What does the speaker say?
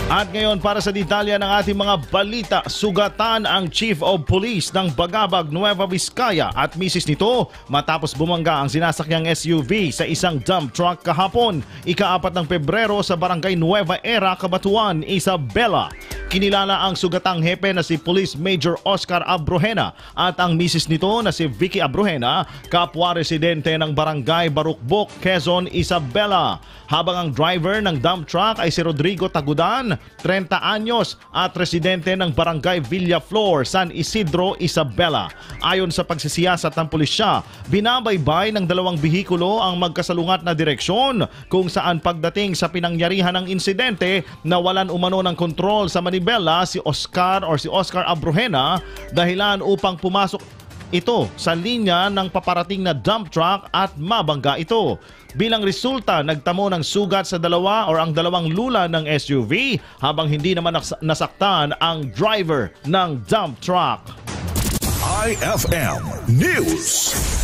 At ngayon para sa detalye ng ating mga balita, sugatan ang Chief of Police ng Bagabag, Nueva Vizcaya at misis nito matapos bumangga ang sinasakyang SUV sa isang dump truck kahapon, ika-4 ng Pebrero sa Barangay Nueva Era, Cabanatuan, Isabela. Kinilala ang sugatang hepe na si Police Major Oscar Abrojena at ang misis nito na si Vicky Abrojena, kapwa residente ng Barangay Barukbok, Quezon, Isabela. Habang ang driver ng dump truck ay si Rodrigo Tagudan, 30 anyos at residente ng Barangay Villaflor, San Isidro, Isabela. Ayon sa pagsisiyasat ng pulisya, binabaybay ng dalawang bihikulo ang magkasalungat na direksyon kung saan pagdating sa pinangyarihan ng insidente nawalan umano ng kontrol sa Manibela si Oscar Abrojena dahilan upang pumasok ito sa linya ng paparating na dump truck at mabangga ito. Bilang resulta, nagtamo ng sugat sa ang dalawang lula ng SUV habang hindi naman nasaktan ang driver ng dump truck. IFM News.